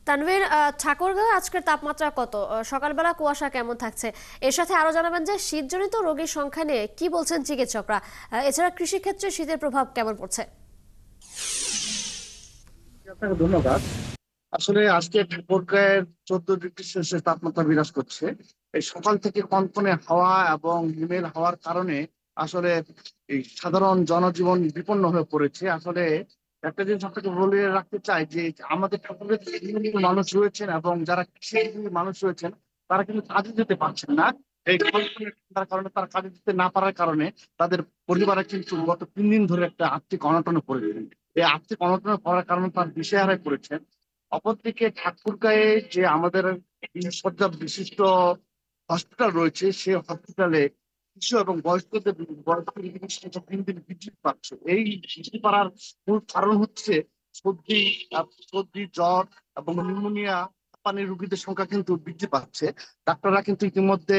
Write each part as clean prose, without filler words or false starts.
তানভীর, ঠাকুরগাঁও আজকের তাপমাত্রা কত? সকালবেলা কুয়াশা কেমন থাকছে? এর সাথে আরো জানাবেন যে শীতজনিত রোগীর সংখ্যা নিয়ে কি বলছেন চিকিৎসকরা। এছাড়া কৃষিক্ষেত্রে শীতের প্রভাব কেমন পড়ছে? আপনাকে ধন্যবাদ। আসলে আজকে ঠাকুরগাঁয়ের 14 ডিগ্রি সেলসিয়াস তাপমাত্রা বিরাজ করছে। এই সকাল থেকে কনকনে হাওয়া এবং হিমেল হওয়ার কারণে আসলে এই সাধারণ জনজীবন বিপন্ন হয়ে পড়েছে। আসলে একটা জিনিস আপনাকে বলে রাখতে চাই যে আমাদের ঠাকুরের কিছু মানুষ রয়েছেন এবং যারা কৃষিজীবী মানুষ রয়েছেন, তারা কিন্তু কাজে যেতে পারছেন না। এই কনকনে ঠান্ডার কারণে, তারা কাজে যেতে না পারার কারণে তাদের পরিবারে কিন্তু গত 3 দিন ধরে একটা আর্থিক অনটনে পড়েছেন। এই আর্থিক অনটনে পড়ার কারণে তার দিশেহারায় পড়েছেন। অপরদিকে ঠাকুরগাঁয়ে যে আমাদের শয্যা বিশিষ্ট হসপিটাল রয়েছে, সেই হসপিটালে শিশু এবং বয়স্কদের বয়স্ক রোগীদের সংখ্যা দিন দিন বৃদ্ধি পাচ্ছে। এই বৃদ্ধি পাওয়ার মূল কারণ হচ্ছে সর্দি, সর্দি, জ্বর এবং নিউমোনিয়া, হাঁপানি রোগীদের সংখ্যা কিন্তু বৃদ্ধি পাচ্ছে। ডাক্তাররা কিন্তু ইতিমধ্যে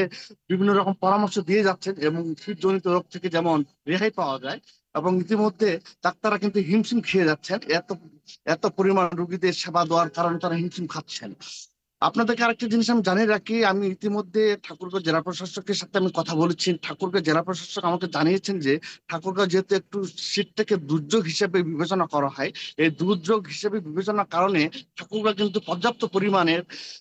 বিভিন্ন রকম পরামর্শ দিয়ে যাচ্ছেন এবং শীতজনিত রোগ থেকে যেমন রেহাই পাওয়া যায়। এবং ইতিমধ্যে ডাক্তাররা কিন্তু হিমশিম খেয়ে যাচ্ছেন, এত এত পরিমাণ রোগীদের সেবা দেওয়ার কারণে তারা হিমশিম খাচ্ছেন। আপনাদেরকে আরেকটা জিনিস আমি জানিয়ে রাখি, আমি ইতিমধ্যে ঠাকুরগাঁও জেলা প্রশাসকের সাথে আমি কথা বলেছি। ঠাকুরগাঁও জেলা প্রশাসক আমাকে জানিয়েছেন যে ঠাকুরগাঁও যেহেতু একটু শীতটাকে দুর্যোগ হিসেবে বিবেচনা করা হয়, এই দুর্যোগ হিসেবে বিবেচনার কারণে ঠাকুরগাঁও কিন্তু পর্যাপ্ত পরিমাণের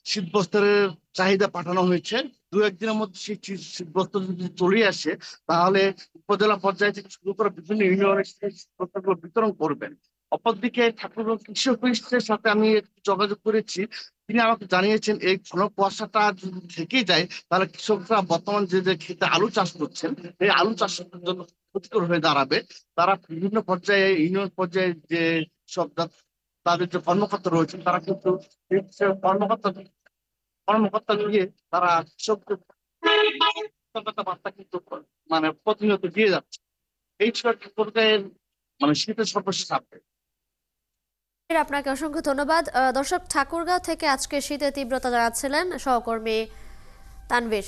শীতবস্ত্রের চাহিদা পাঠানো হয়েছে। দু একদিনের মধ্যে সেই শীতবস্ত্র যদি চলে আসে, তাহলে উপজেলা পর্যায়ে থেকে শুরু করে বিভিন্ন ইউনিয়নের শীতবস্ত্রগুলো বিতরণ করবেন। অপরদিকে ঠাকুরগাঁও কৃষি অফিসের সাথে আমি একটু যোগাযোগ করেছি। তিনি আমাকে জানিয়েছেন এই ঘন কুয়াশাটা যদি থেকে যায়, তাহলে কৃষকরা বর্তমান যে ক্ষেতে আলু চাষ করছেন, এই আলু চাষের জন্য ক্ষতিকর হয়ে দাঁড়াবে। তারা বিভিন্ন পর্যায়ে, ইউনিয়ন পর্যায়ে যে সব তাদের যে কর্মকর্তা রয়েছেন, তারা কিন্তু এই যে কর্মকর্তা কর্মকর্তা দিয়ে তারা কৃষকদের সতর্কতা বার্তা কিন্তু মানে প্রতিনিয়ত দিয়ে যাচ্ছে। এই ছিল ঠাকুরগাঁয়ের মানে শীতের সর্বশেষ আপডেট। আপনাকে অসংখ্য ধন্যবাদ। দর্শক, ঠাকুরগাঁও থেকে আজকে শীতের তীব্রতা জানাচ্ছিলেন সহকর্মী তানভীর।